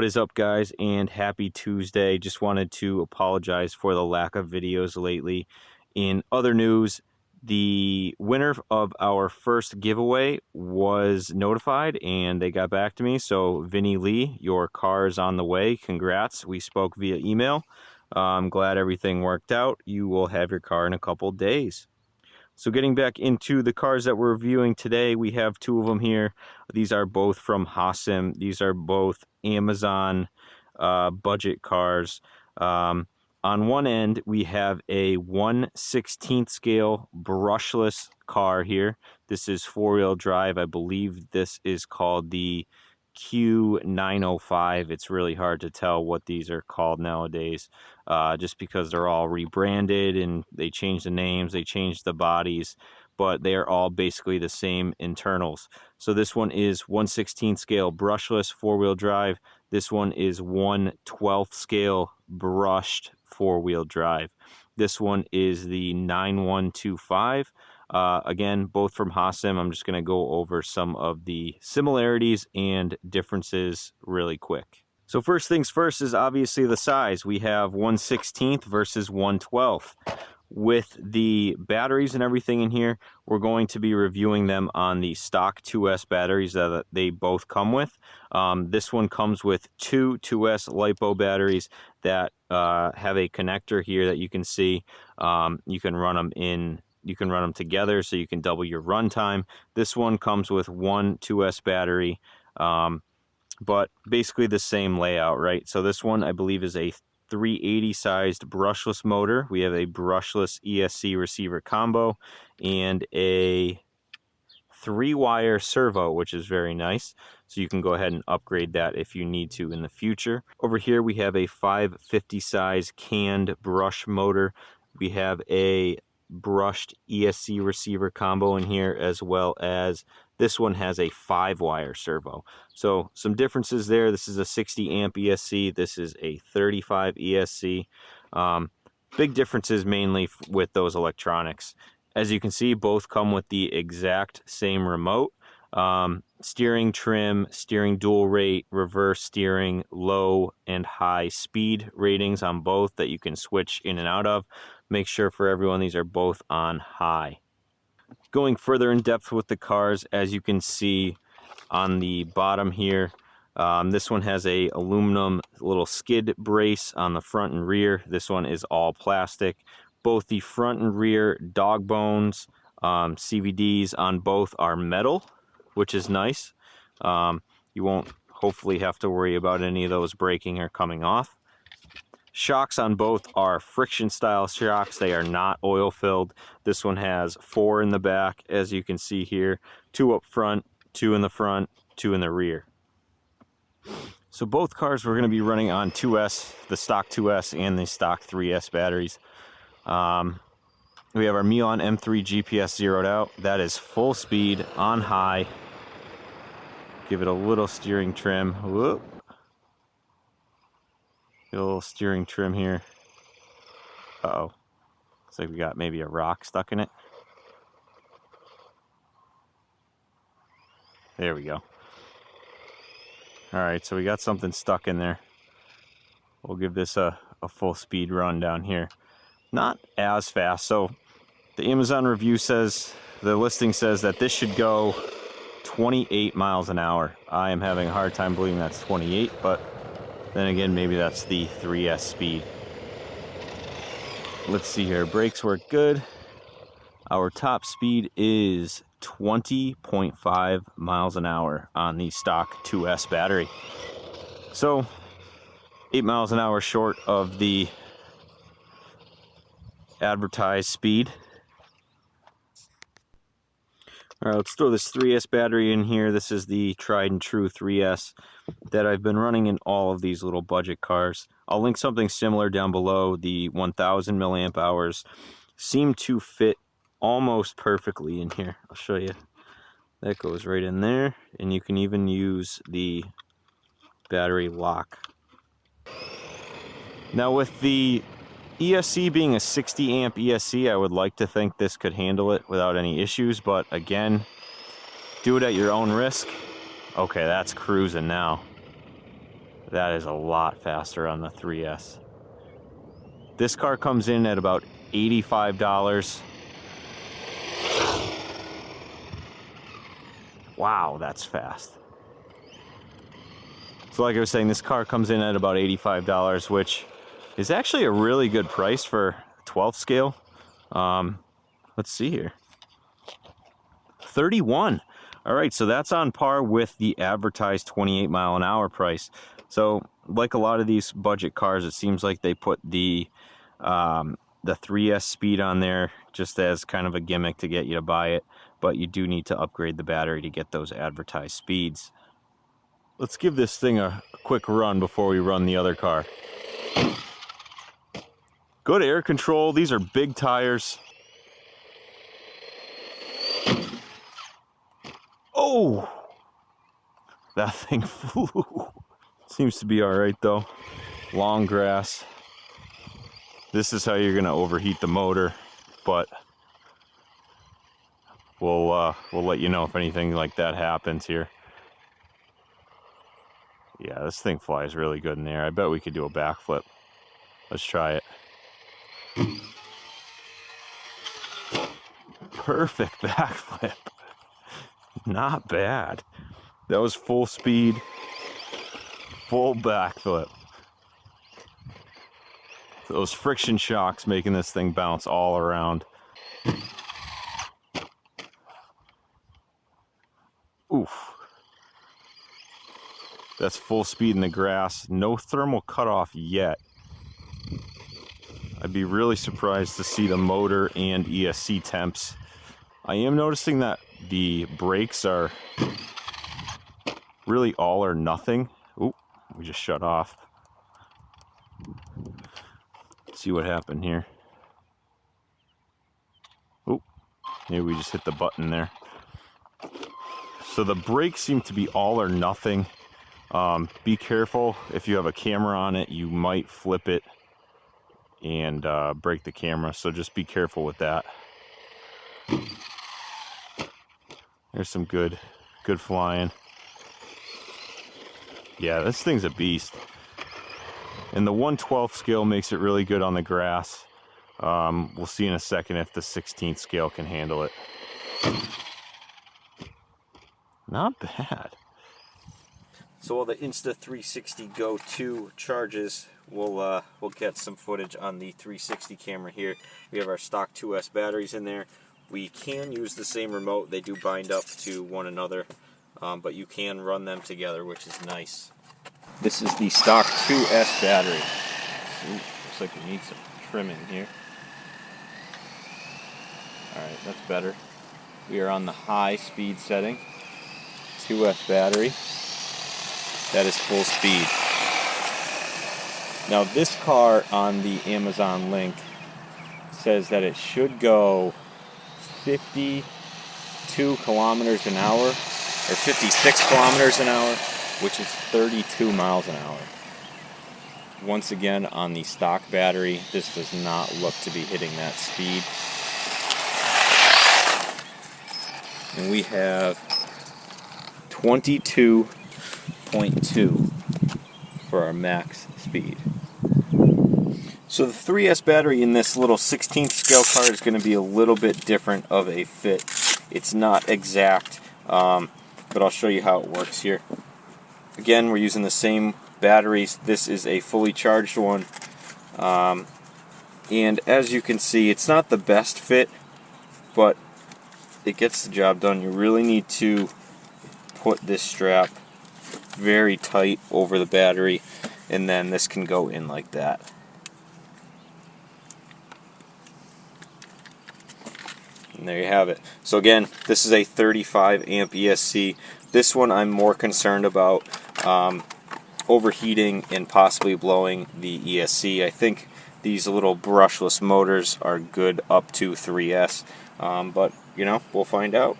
What is up, guys, and happy Tuesday. Just wanted to apologize for the lack of videos lately. In other news, the winner of our first giveaway was notified and they got back to me. So Vinny Lee, your car is on the way. Congrats. We spoke via email. I'm glad everything worked out. You will have your car in a couple days. So getting back into the cars that we're reviewing today, we have two of them here. These are both from Hosim. These are both Amazon budget cars. On one end, we have a 1/16 scale brushless car here. This is four-wheel drive. I believe this is called the Q905. It's really hard to tell what these are called nowadays, just because they're all rebranded and they change the names, they change the bodies, but they are all basically the same internals. So this one is 1/16 scale brushless four-wheel drive. This one is 1/12 scale brushed four-wheel drive. This one is the 9125. Again, both from Hosim. I'm just going to go over some of the similarities and differences really quick. So first things first is obviously the size. We have 1/16 versus 1/12. With the batteries and everything in here, we're going to be reviewing them on the stock 2S batteries that they both come with. This one comes with two 2S Lipo batteries that have a connector here that you can see. You can run them together so you can double your run time. This one comes with one 2S battery, but basically the same layout, right? So this one I believe is a 380 sized brushless motor. We have a brushless ESC receiver combo and a 3-wire servo, which is very nice. So you can go ahead and upgrade that if you need to in the future. Over here we have a 550 size canned brush motor. We have a brushed ESC receiver combo in here, as well as this one has a 5-wire servo. So some differences there. This is a 60 amp ESC. This is a 35 ESC. Big differences mainly with those electronics. As you can see, both come with the exact same remote. Steering trim, steering dual rate, reverse steering, low and high speed ratings on both that you can switch in and out of. Make sure for everyone these are both on high. Going further in depth with the cars, as you can see on the bottom here, this one has a aluminum little skid brace on the front and rear. This one is all plastic. Both the front and rear dog bones, CVDs on both are metal, which is nice. You won't hopefully have to worry about any of those breaking or coming off. Shocks on both are friction style shocks. They are not oil filled. This one has 4 in the back, as you can see here, 2 up front, 2 in the front, 2 in the rear. So both cars we're going to be running on 2S, the stock 2S and the stock 3S batteries. We have our Milan M3 GPS zeroed out. That is full speed on high. Give it a little steering trim. Whoop. Get a little steering trim here. Uh-oh. Looks like we got maybe a rock stuck in it. There we go. Alright, so we got something stuck in there. We'll give this a full speed run down here. Not as fast. So the Amazon review says, the listing says that this should go 28 miles an hour. I am having a hard time believing that's 28, but then again, maybe that's the 3S speed. Let's see here. Brakes work good. Our top speed is 20.5 miles an hour on the stock 2S battery. So 8 miles an hour short of the advertised speed. All right, let's throw this 3S battery in here. This is the tried and true 3S that I've been running in all of these little budget cars. I'll link something similar down below. The 1000 milliamp hours seem to fit almost perfectly in here. I'll show you. That goes right in there, and you can even use the battery lock. Now with the ESC being a 60 amp ESC, I would like to think this could handle it without any issues, but again, do it at your own risk. Okay, that's cruising now. That is a lot faster on the 3S. This car comes in at about $85. Wow, that's fast. So like I was saying, this car comes in at about $85, which is actually a really good price for 12th scale. Let's see here. 31. All right, so that's on par with the advertised 28 mile an hour price. So like a lot of these budget cars, it seems like they put the 3S speed on there just as kind of a gimmick to get you to buy it, but you do need to upgrade the battery to get those advertised speeds. Let's give this thing a quick run before we run the other car. Good air control. These are big tires. Oh, that thing flew. Seems to be all right though. Long grass. This is how you're gonna overheat the motor, but we'll let you know if anything like that happens here. Yeah, this thing flies really good in the air. I bet we could do a backflip. Let's try it. Perfect backflip. Not bad. That was full speed, full backflip. Those friction shocks making this thing bounce all around. Oof. That's full speed in the grass. No thermal cutoff yet. I'd be really surprised to see the motor and ESC temps. I am noticing that the brakes are really all or nothing. Oop, we just shut off. Let's see what happened here. Oop, maybe we just hit the button there. So the brakes seem to be all or nothing. Be careful if you have a camera on it, you might flip it and break the camera, so just be careful with that. There's some good flying. Yeah, this thing's a beast. And the 1/12 scale makes it really good on the grass. We'll see in a second if the 16th scale can handle it. Not bad. So while the Insta360 Go 2 charges, we'll get some footage on the 360 camera here. We have our stock 2S batteries in there. We can use the same remote. They do bind up to one another, but you can run them together, which is nice. This is the stock 2S battery. Ooh, looks like we need some trimming here. Alright, that's better. We are on the high speed setting. 2S battery. That is full speed. Now this car on the Amazon link says that it should go 52 kilometers an hour, or 56 kilometers an hour, which is 32 miles an hour. Once again, on the stock battery, this does not look to be hitting that speed. And we have 22.2 for our max speed. So the 3S battery in this little 16th scale car is going to be a little bit different of a fit. It's not exact, but I'll show you how it works here. Again, we're using the same batteries. This is a fully charged one. And as you can see, it's not the best fit, but it gets the job done. You really need to put this strap very tight over the battery, and then this can go in like that. And there you have it. So again, this is a 35 amp ESC. This one I'm more concerned about overheating and possibly blowing the ESC. I think these little brushless motors are good up to 3S, but you know, we'll find out.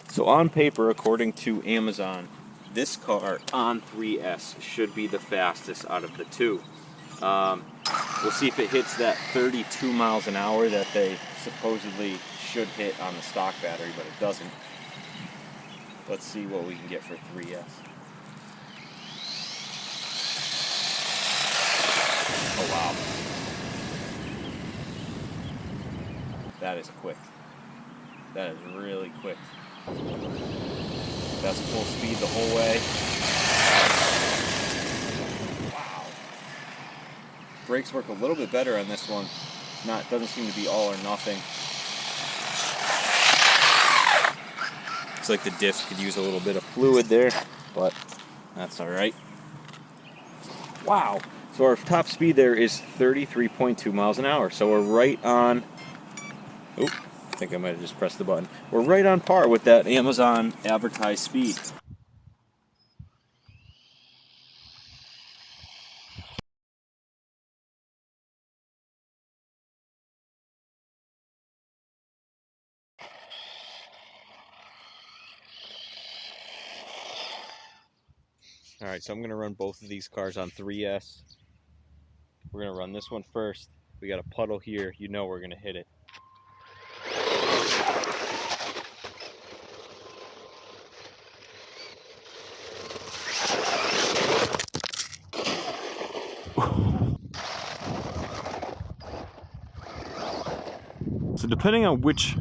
So on paper, according to Amazon, this car on 3S should be the fastest out of the two. We'll see if it hits that 32 miles an hour that they supposedly should hit on the stock battery, but it doesn't. Let's see what we can get for 3S. Oh wow. That is quick. That is really quick. That's full speed the whole way. Wow. Brakes work a little bit better on this one. Doesn't seem to be all or nothing. Looks like the diff could use a little bit of fluid there, but that's all right. Wow. So our top speed there is 33.2 miles an hour. So we're right on. Oop, I think I might have just pressed the button. We're right on par with that Amazon advertised speed. All right, so I'm going to run both of these cars on 3S. We're going to run this one first. We got a puddle here. You know we're going to hit it. So depending on which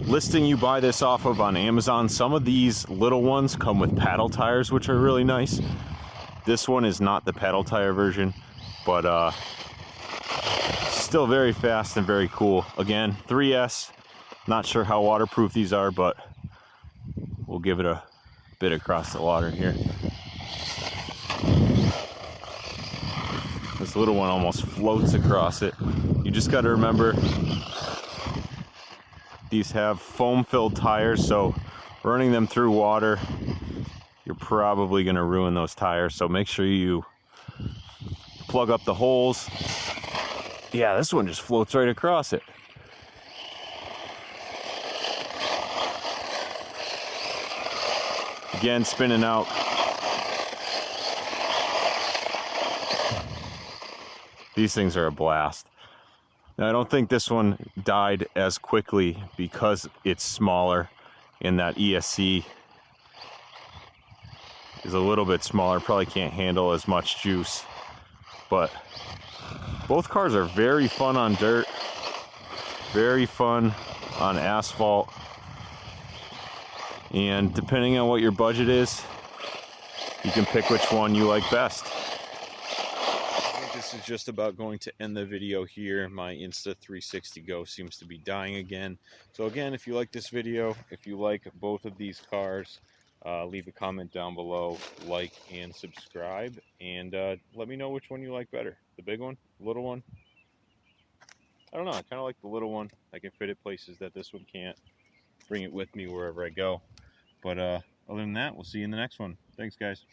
listing you buy this off of on Amazon, some of these little ones come with paddle tires, which are really nice. This one is not the paddle tire version, but still very fast and very cool. Again, 3S. Not sure how waterproof these are, but we'll give it a bit across the water here. This little one almost floats across it. You just got to remember, these have foam-filled tires, so running them through water, you're probably going to ruin those tires. So make sure you plug up the holes. Yeah, this one just floats right across it. Again, spinning out. These things are a blast. Now, I don't think this one died as quickly because it's smaller, and that ESC is a little bit smaller, probably can't handle as much juice. But both cars are very fun on dirt, very fun on asphalt, and depending on what your budget is, you can pick which one you like best. This is just about going to end the video here. My Insta360 Go seems to be dying again. So again, if you like this video, if you like both of these cars, leave a comment down below, like and subscribe, and let me know which one you like better. The big one, the little one? I don't know, I kind of like the little one. I can fit it places that this one can't. Bring it with me wherever I go. But other than that, we'll see you in the next one. Thanks, guys.